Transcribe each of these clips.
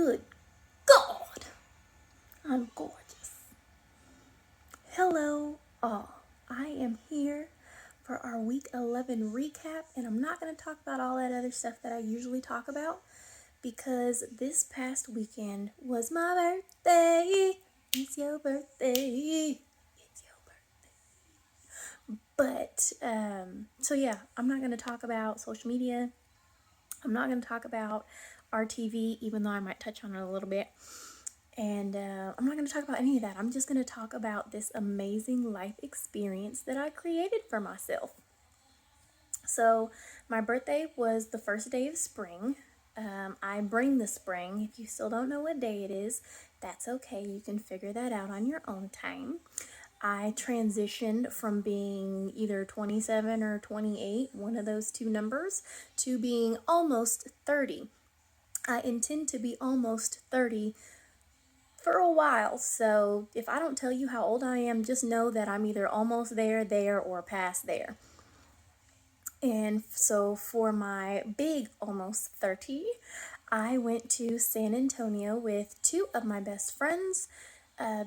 Good God, I'm gorgeous. Hello, all. I am here for our week 11 recap, and I'm not going to talk about all that other stuff that I usually talk about because this past weekend was my birthday. It's your birthday. It's your birthday. But, so yeah, I'm not going to talk about social media. I'm not going to talk about RTV, even though I might touch on it a little bit. And I'm not going to talk about any of that. I'm just going to talk about this amazing life experience that I created for myself. So my birthday was the first day of spring. I bring the spring. If you still don't know what day it is, that's okay. You can figure that out on your own time. I transitioned from being either 27 or 28, one of those two numbers, to being almost 30. I intend to be almost 30 for a while, so if I don't tell you how old I am, just know that I'm either almost there, or past there. And so for my big almost 30, I went to San Antonio with two of my best friends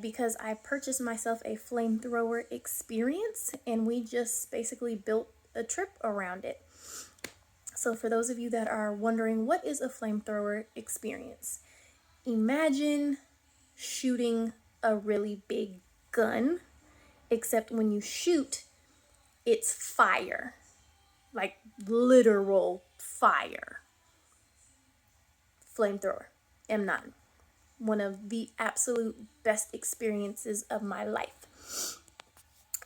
because I purchased myself a flamethrower experience, and we just basically built a trip around it. So for those of you that are wondering, what is a flamethrower experience? Imagine shooting a really big gun, except when you shoot, it's fire, like literal fire. Flamethrower, M9, one of the absolute best experiences of my life.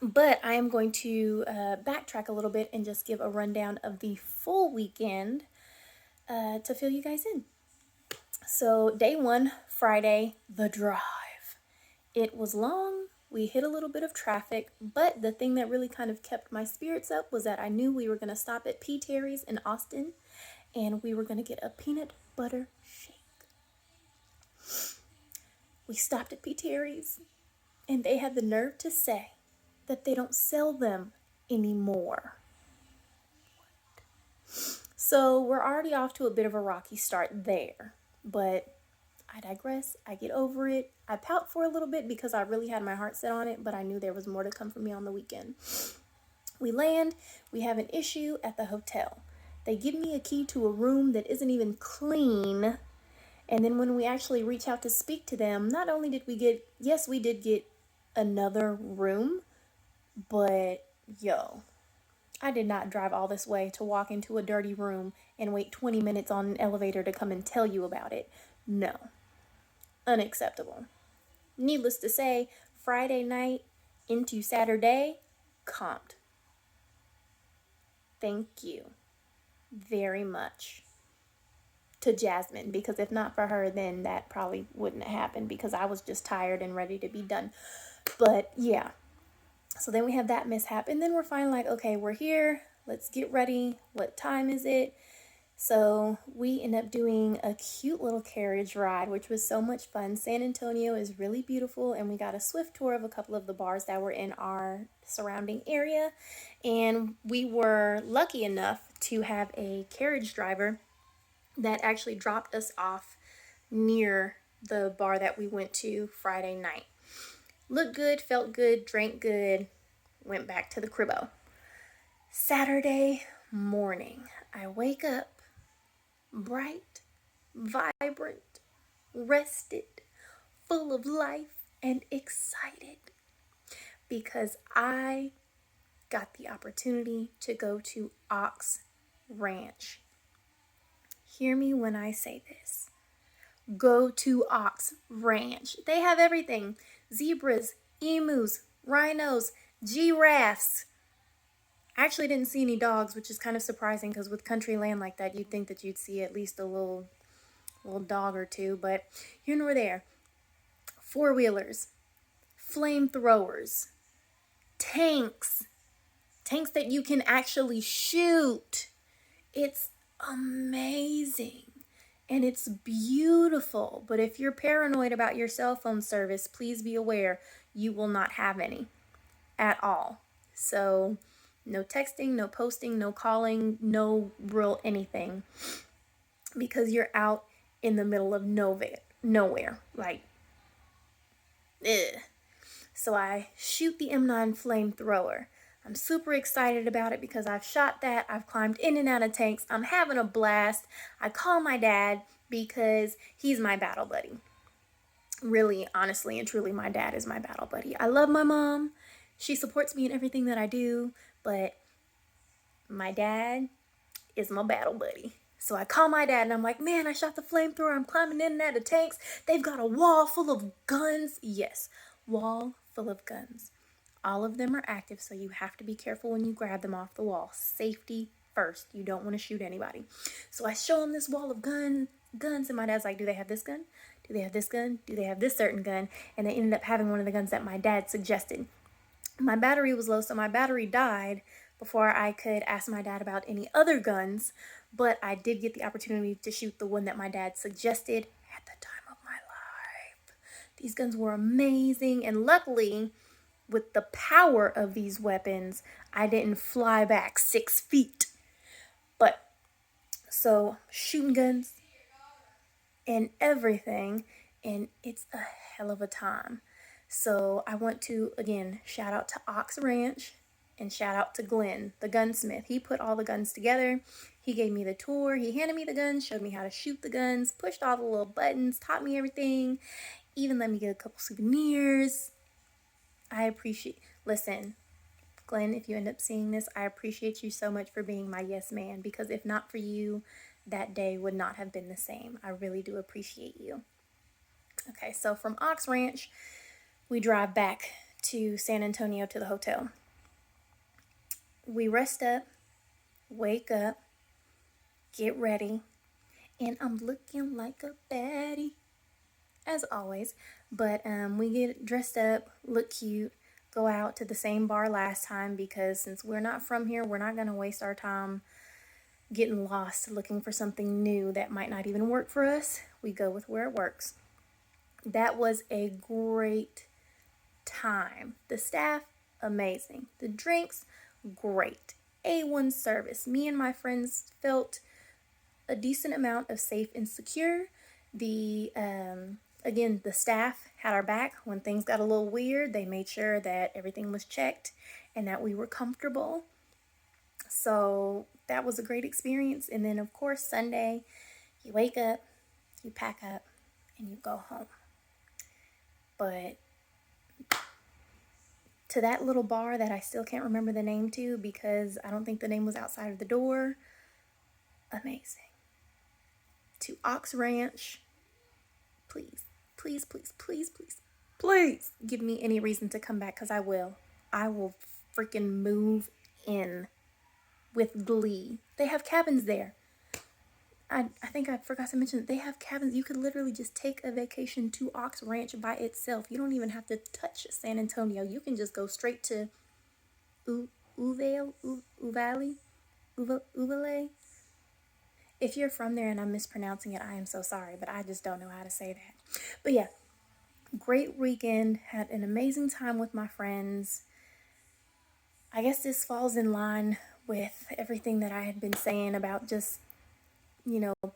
But I am going to backtrack a little bit and just give a rundown of the full weekend to fill you guys in. So day one, Friday, the drive. It was long. We hit a little bit of traffic, but the thing that really kind of kept my spirits up was that I knew we were going to stop at P. Terry's in Austin, and we were going to get a peanut butter shake. We stopped at P. Terry's, and they had the nerve to say that they don't sell them anymore. So we're already off to a bit of a rocky start there, but I digress. I get over it. I pout for a little bit because I really had my heart set on it, but I knew there was more to come for me on the weekend. We land. We have an issue at the hotel. They give me a key to a room that isn't even clean. And then when we actually reach out to speak to them, not only did we get, yes, we did get another room, but yo, I did not drive all this way to walk into a dirty room and wait 20 minutes on an elevator to come and tell you about it. No. Unacceptable. Needless to say, Friday night into Saturday, comped. Thank you very much to Jasmine, because if not for her, then that probably wouldn't have happened because I was just tired and ready to be done. But yeah, so then we have that mishap, and then we're finally like, okay, we're here. Let's get ready. What time is it? So we end up doing a cute little carriage ride, which was so much fun. San Antonio is really beautiful, and we got a swift tour of a couple of the bars that were in our surrounding area. And we were lucky enough to have a carriage driver that actually dropped us off near the bar that we went to Friday night. Looked good, felt good, drank good, went back to the cribbo. Saturday morning, I wake up bright, vibrant, rested, full of life, and excited because I got the opportunity to go to Ox Ranch. Hear me when I say this. Go to Ox Ranch. They have everything. Zebras, emus, rhinos, giraffes. I actually didn't see any dogs, which is kind of surprising because with country land like that, you'd think that you'd see at least a little dog or two, but here nor there. Four-wheelers, flamethrowers, tanks that you can actually shoot. It's amazing. And it's beautiful. But if you're paranoid about your cell phone service, please be aware you will not have any at all. So no texting, no posting, no calling, no real anything. Because you're out in the middle of nowhere. Like, ugh. So I shoot the M9 flamethrower. I'm super excited about it because I've shot that. I've climbed in and out of tanks. I'm having a blast. I call my dad because he's my battle buddy. Really, honestly, and truly, my dad is my battle buddy. I love my mom. She supports me in everything that I do, but my dad is my battle buddy. So I call my dad and I'm like, man, I shot the flamethrower. I'm climbing in and out of tanks. They've got a wall full of guns. Yes, wall full of guns. All of them are active, so you have to be careful when you grab them off the wall. Safety first. You don't want to shoot anybody. So I show him this wall of guns, and my dad's like, do they have this gun? Do they have this gun? Do they have this certain gun? And they ended up having one of the guns that my dad suggested. My battery was low, so my battery died before I could ask my dad about any other guns, but I did get the opportunity to shoot the one that my dad suggested at the time of my life. These guns were amazing, and luckily, with the power of these weapons, I didn't fly back 6 feet. But, so, shooting guns and everything, and it's a hell of a time. So I want to, again, shout out to Ox Ranch and shout out to Glenn, the gunsmith. He put all the guns together. He gave me the tour. He handed me the guns, showed me how to shoot the guns, pushed all the little buttons, taught me everything, even let me get a couple souvenirs. I appreciate, listen, Glenn, if you end up seeing this, I appreciate you so much for being my yes man, because if not for you, that day would not have been the same. I really do appreciate you. Okay, so from Ox Ranch, we drive back to San Antonio to the hotel. We rest up, wake up, get ready, and I'm looking like a baddie, as always. But we get dressed up, look cute, go out to the same bar last time, because since we're not from here, we're not going to waste our time getting lost looking for something new that might not even work for us. We go with where it works. That was a great time. The staff, amazing. The drinks, great. A1 service. Me and my friends felt a decent amount of safe and secure. Again, the staff had our back when things got a little weird. They made sure that everything was checked and that we were comfortable. So that was a great experience. And then, of course, Sunday, you wake up, you pack up, and you go home. But to that little bar that I still can't remember the name to, because I don't think the name was outside of the door, amazing. To Ox Ranch, please, please, please, please, please, please give me any reason to come back, because I will. I will freaking move in with glee. They have cabins there. I think I forgot to mention that they have cabins. You could literally just take a vacation to Ox Ranch by itself. You don't even have to touch San Antonio. You can just go straight to Uvalde. If you're from there and I'm mispronouncing it, I am so sorry, but I just don't know how to say that. But yeah, great weekend. Had an amazing time with my friends. I guess this falls in line with everything that I had been saying about just,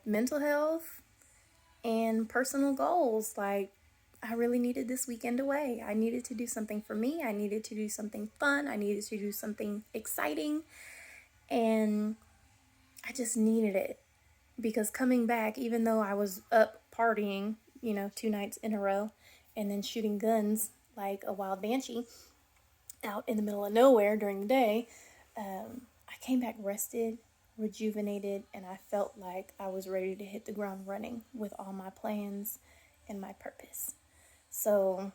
mental health and personal goals. Like, I really needed this weekend away. I needed to do something for me. I needed to do something fun. I needed to do something exciting. And I just needed it. Because coming back, even though I was up partying, 2 nights in a row, and then shooting guns like a wild banshee out in the middle of nowhere during the day, I came back rested, rejuvenated, and I felt like I was ready to hit the ground running with all my plans and my purpose. So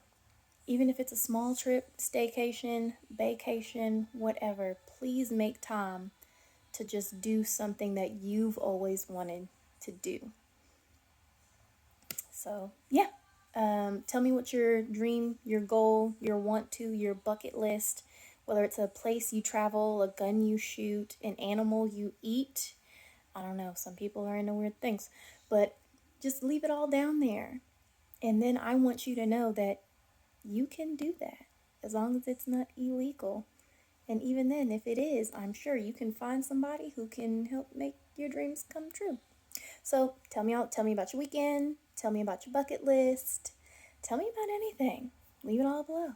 even if it's a small trip, staycation, vacation, whatever, please make time to just do something that you've always wanted to do. So yeah, tell me what your dream, your goal, your want to, your bucket list, whether it's a place you travel, a gun you shoot, an animal you eat. I don't know, some people are into weird things, but just leave it all down there. And then I want you to know that you can do that as long as it's not illegal. And even then, if it is, I'm sure you can find somebody who can help make your dreams come true. So tell me about your weekend. Tell me about your bucket list. Tell me about anything. Leave it all below.